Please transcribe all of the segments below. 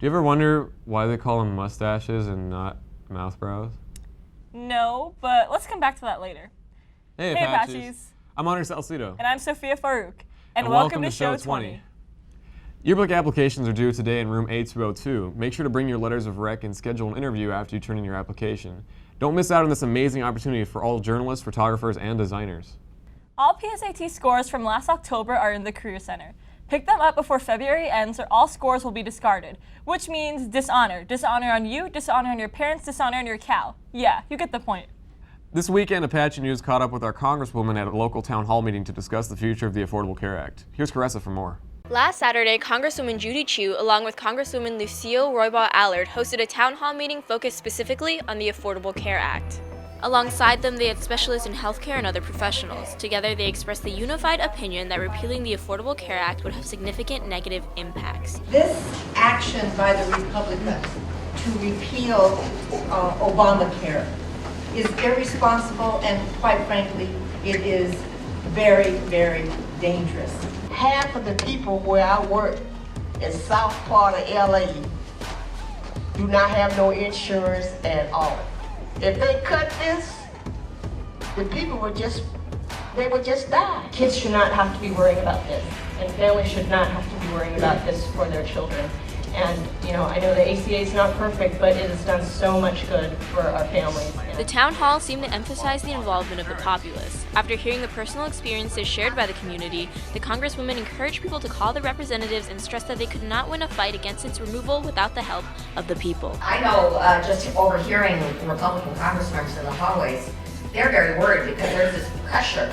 Do you ever wonder why they call them mustaches and not mouth brows? No, but let's come back to that later. Hey Apaches. I'm Hunter Salcido. And I'm Sophia Farouk. And welcome to Show 20. Yearbook applications are due today in room A202. Make sure to bring your letters of rec and schedule an interview after you turn in your application. Don't miss out on this amazing opportunity for all journalists, photographers, and designers. All PSAT scores from last October are in the Career Center. Pick them up before February ends or all scores will be discarded, which means dishonor. Dishonor on you, dishonor on your parents, dishonor on your cow. Yeah, you get the point. This weekend, Apache News caught up with our Congresswoman at a local town hall meeting to discuss the future of the Affordable Care Act. Here's Caressa for more. Last Saturday, Congresswoman Judy along with Congresswoman Lucille Roybal-Allard, hosted a town hall meeting focused specifically on the Affordable Care Act. Alongside them, they had specialists in healthcare and other professionals. Together, they expressed the unified opinion that repealing the Affordable Care Act would have significant negative impacts. This action by the Republicans to repeal Obamacare is irresponsible, and quite frankly, it is very, very dangerous. Half of the people where I work in south part of LA do not have no insurance at all. If they cut this, the people would just die. Kids should not have to be worrying about this, and families should not have to be worrying about this for their children. And, I know the ACA is not perfect, but it has done so much good for our families. The town hall seemed to emphasize the involvement of the populace. After hearing the personal experiences shared by the community, the Congresswoman encouraged people to call the representatives and stressed that they could not win a fight against its removal without the help of the people. I know just overhearing Republican Congress members in the hallways, they're very worried because there's this pressure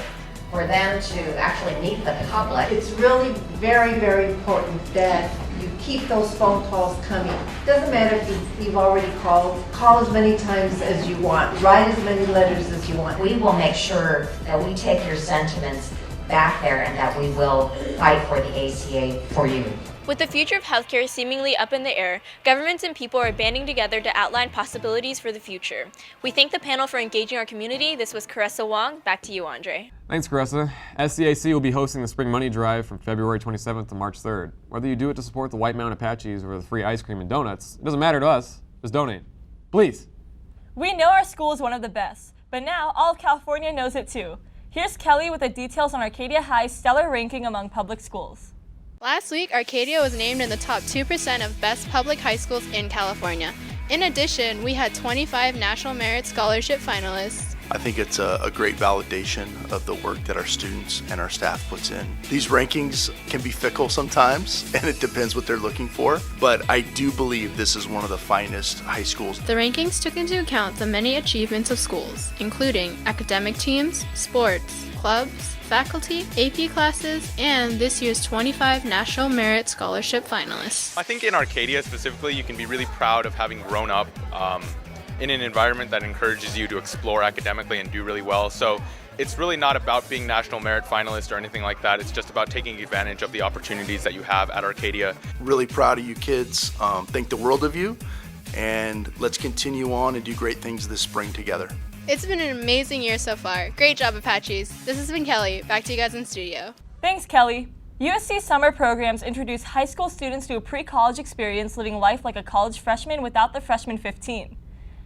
for them to actually meet the public. It's really very, very important that you keep those phone calls coming. Doesn't matter if you've already called. Call as many times as you want. Write as many letters as you want. We will make sure that we take your sentiments back there and that we will fight for the ACA for you. With the future of healthcare seemingly up in the air, governments and people are banding together to outline possibilities for the future. We thank the panel for engaging our community. This was Caressa Wong. Back to you, Andre. Thanks, Caressa. SCAC will be hosting the Spring Money Drive from February 27th to March 3rd. Whether you do it to support the White Mountain Apaches or the free ice cream and donuts, it doesn't matter to us. Just donate. Please. We know our school is one of the best, but now all of California knows it too. Here's Kelly with the details on Arcadia High's stellar ranking among public schools. Last week, Arcadia was named in the top 2% of best public high schools in California. In addition, we had 25 National Merit Scholarship finalists. I think it's a great validation of the work that our students and our staff puts in. These rankings can be fickle sometimes, and it depends what they're looking for, but I do believe this is one of the finest high schools. The rankings took into account the many achievements of schools, including academic teams, sports, clubs, faculty, AP classes, and this year's 25 National Merit Scholarship finalists. I think in Arcadia specifically, you can be really proud of having grown up in an environment that encourages you to explore academically and do really well. So it's really not about being National Merit finalist or anything like that. It's just about taking advantage of the opportunities that you have at Arcadia. Really proud of you kids. Think the world of you, and let's continue on and do great things this spring together. It's been an amazing year so far. Great job, Apaches. This has been Kelly. Back to you guys in studio. Thanks, Kelly. USC summer programs introduce high school students to a pre-college experience living life like a college freshman without the freshman 15.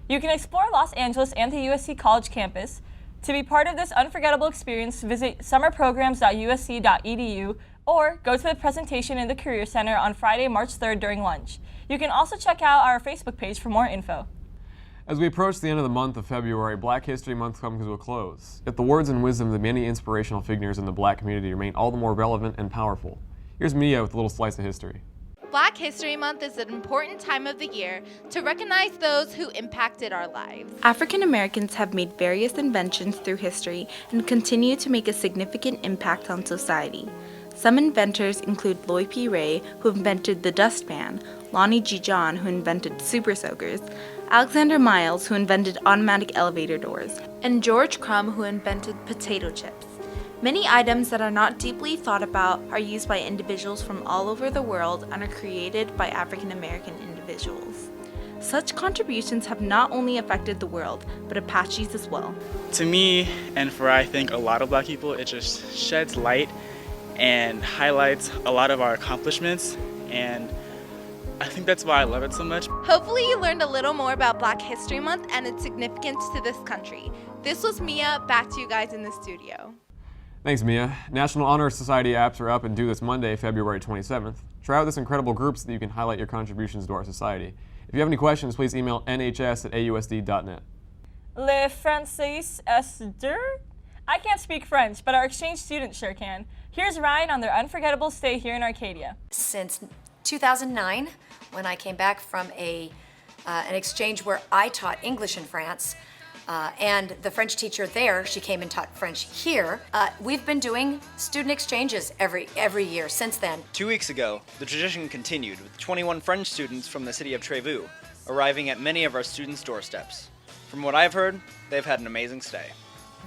You can explore Los Angeles and the USC college campus. To be part of this unforgettable experience, visit summerprograms.usc.edu or go to the presentation in the Career Center on Friday, March 3rd during lunch. You can also check out our Facebook page for more info. As we approach the end of the month of February, Black History Month comes to a close. Yet the words and wisdom of the many inspirational figures in the Black community remain all the more relevant and powerful. Here's Mia with a little slice of history. Black History Month is an important time of the year to recognize those who impacted our lives. African Americans have made various inventions through history and continue to make a significant impact on society. Some inventors include Lloyd P. Ray, who invented the dustpan, Lonnie G. John, who invented super soakers, Alexander Miles, who invented automatic elevator doors, and George Crumb, who invented potato chips. Many items that are not deeply thought about are used by individuals from all over the world and are created by African American individuals. Such contributions have not only affected the world, but Apaches as well. To me, and for I think a lot of Black people, it just sheds light and highlights a lot of our accomplishments and I think that's why I love it so much. Hopefully you learned a little more about Black History Month and its significance to this country. This was Mia, back to you guys in the studio. Thanks, Mia. National Honor Society apps are up and due this Monday, February 27th. Try out this incredible group so that you can highlight your contributions to our society. If you have any questions, please email nhs@ausd.net. Le français est dur? I can't speak French, but our exchange students sure can. Here's Ryan on their unforgettable stay here in Arcadia. Since 2009, when I came back from an exchange where I taught English in France, and the French teacher there, she came and taught French here. We've been doing student exchanges every year since then. 2 weeks ago, the tradition continued with 21 French students from the city of Trévoux arriving at many of our students' doorsteps. From what I've heard, they've had an amazing stay.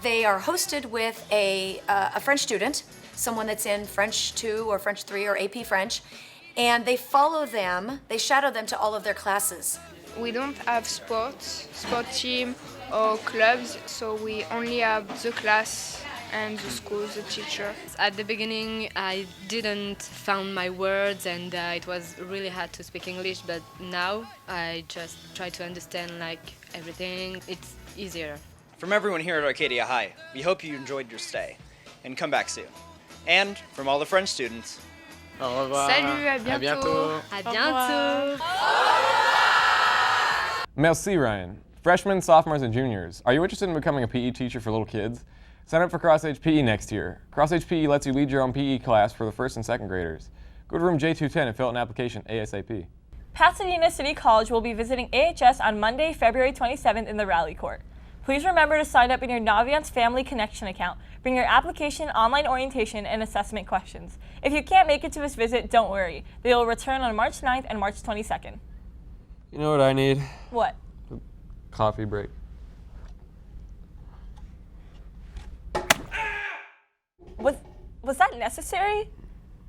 They are hosted with a French student, someone that's in French 2 or French 3 or AP French, and they shadow them to all of their classes. We don't have sport team or clubs, so we only have the class and the school, the teacher. At the beginning, I didn't found my words and it was really hard to speak English, but now I just try to understand everything. It's easier. From everyone here at Arcadia High, we hope you enjoyed your stay and come back soon. And from all the French students, au revoir. Salut, à bientôt. À bientôt. Merci, Ryan. Freshmen, sophomores, and juniors, are you interested in becoming a PE teacher for little kids? Sign up for Cross-Age PE next year. Cross-Age PE lets you lead your own PE class for the first and second graders. Go to room J210 and fill out an application ASAP. Pasadena City College will be visiting AHS on Monday, February 27th in the Rally Court. Please remember to sign up in your Naviance Family Connection account. Bring your application, online orientation, and assessment questions. If you can't make it to this visit, don't worry. They will return on March 9th and March 22nd. You know what I need? What? Coffee break. Was that necessary?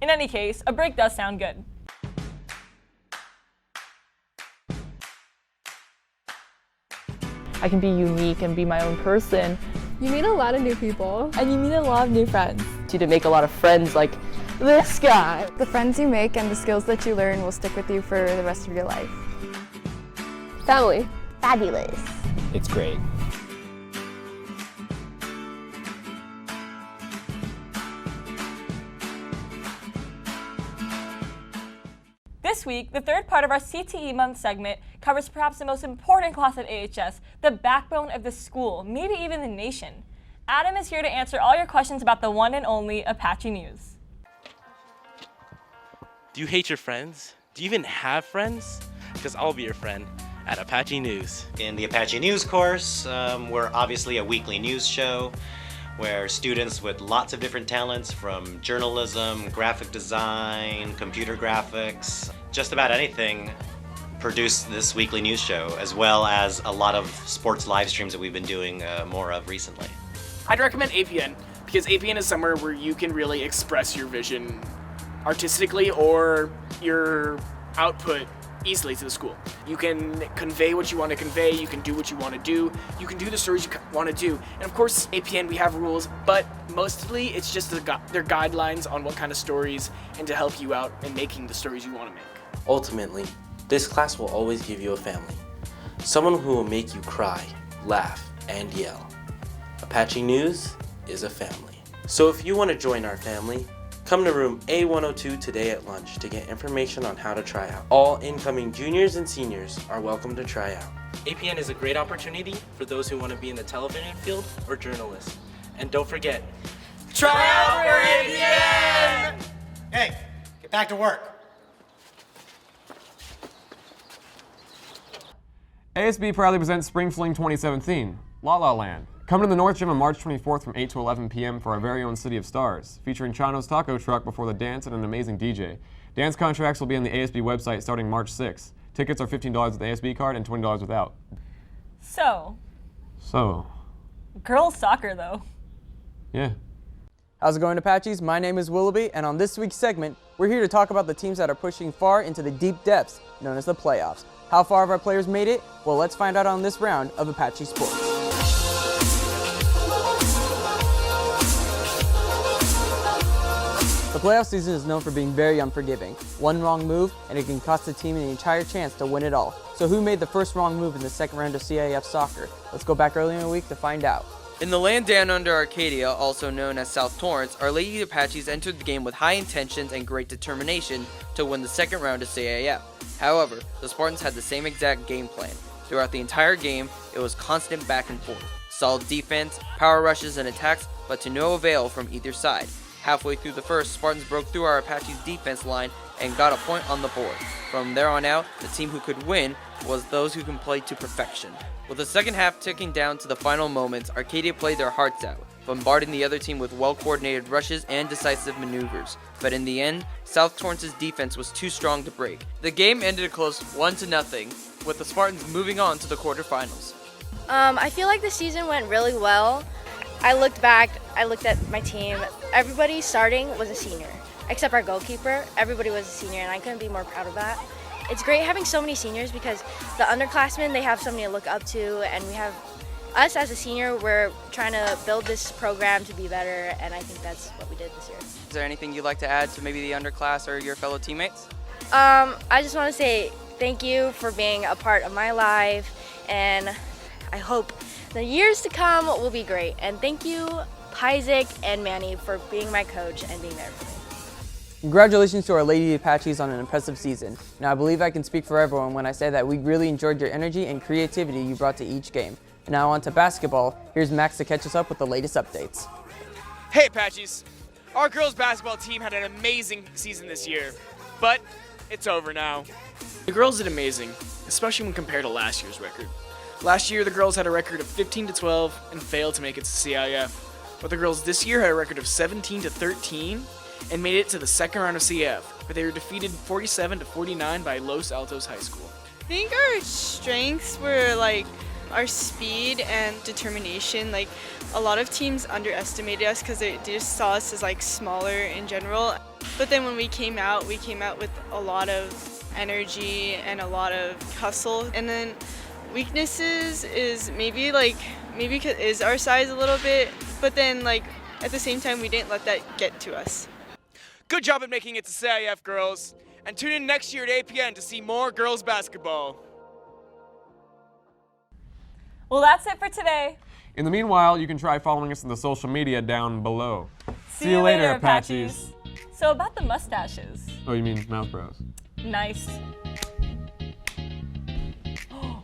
In any case, a break does sound good. I can be unique and be my own person. You meet a lot of new people. And you meet a lot of new friends. To make a lot of friends like this guy. The friends you make and the skills that you learn will stick with you for the rest of your life. Family. Fabulous. It's great. This week, the third part of our CTE month segment covers perhaps the most important class at AHS, the backbone of the school, maybe even the nation. Adam is here to answer all your questions about the one and only Apache News. Do you hate your friends? Do you even have friends? Because I'll be your friend at Apache News. In the Apache News course, we're obviously a weekly news show where students with lots of different talents from journalism, graphic design, computer graphics, just about anything produce this weekly news show, as well as a lot of sports live streams that we've been doing more of recently. I'd recommend APN because APN is somewhere where you can really express your vision artistically or your output easily to the school. You can convey what you want to convey, you can do what you want to do, you can do the stories you want to do. And of course, APN, we have rules, but mostly it's just their guidelines on what kind of stories and to help you out in making the stories you want to make. Ultimately, this class will always give you a family. Someone who will make you cry, laugh, and yell. Apache News is a family. So if you want to join our family, come to room A102 today at lunch to get information on how to try out. All incoming juniors and seniors are welcome to try out. APN is a great opportunity for those who want to be in the television field or journalists. And don't forget, try out for APN! Hey, get back to work. ASB proudly presents Spring Fling 2017, La La Land. Come to the North Gym on March 24th from 8 to 11 p.m. for our very own City of Stars, featuring Chano's Taco Truck before the dance and an amazing DJ. Dance contracts will be on the ASB website starting March 6th. Tickets are $15 with the ASB card and $20 without. So, girls soccer though. Yeah. How's it going, Apaches? My name is Willoughby, and on this week's segment, we're here to talk about the teams that are pushing far into the deep depths, known as the playoffs. How far have our players made it? Well, let's find out on this round of Apache Sports. The The playoff season is known for being very unforgiving. One wrong move, and it can cost the team an entire chance to win it all. So who made the first wrong move in the second round of CIF soccer? Let's go back earlier in the week to find out. In the land down under Arcadia, also known as South Torrance, Our Lady Apaches entered the game with high intentions and great determination to win the second round of CIF. However, the Spartans had the same exact game plan. Throughout the entire game, it was constant back and forth. Solid defense, power rushes, and attacks, but to no avail from either side. Halfway through the first, Spartans broke through our Apaches' defense line and got a point on the board. From there on out, the team who could win was those who can play to perfection. With the second half ticking down to the final moments, Arcadia played their hearts out, bombarding the other team with well-coordinated rushes and decisive maneuvers. But in the end, South Torrance's defense was too strong to break. The game ended a close 1-0, with the Spartans moving on to the quarterfinals. I feel like the season went really well. I looked back, I looked at my team. Everybody starting was a senior, except our goalkeeper. Everybody was a senior, and I couldn't be more proud of that. It's great having so many seniors because the underclassmen, they have somebody to look up to, and we have us as a senior, we're trying to build this program to be better, and I think that's what we did this year. Is there anything you'd like to add to maybe the underclass or your fellow teammates? I just want to say thank you for being a part of my life, and I hope the years to come will be great. And thank you, Isaac and Manny, for being my coach and being there for me. Congratulations to Our Lady Apaches on an impressive season. Now I believe I can speak for everyone when I say that we really enjoyed your energy and creativity you brought to each game. And now on to basketball. Here's Max to catch us up with the latest updates. Hey Apaches! Our girls basketball team had an amazing season this year, but it's over now. The girls did amazing, especially when compared to last year's record. Last year the girls had a record of 15-12 and failed to make it to CIF, but the girls this year had a record of 17-13 and made it to the second round of CIF, where they were defeated 47-49 by Los Altos High School. I think our strengths were like our speed and determination. Like a lot of teams underestimated us because they just saw us as like smaller in general. But then when we came out with a lot of energy and a lot of hustle. And then weaknesses is maybe is our size a little bit, but then like at the same time we didn't let that get to us. Good job at making it to CIF, girls, and tune in next year at APN to see more girls basketball. Well, that's it for today. In the meanwhile, you can try following us on the social media down below. See you later, Apaches. So about the mustaches. Oh, you mean mouth brows? Nice. Oh.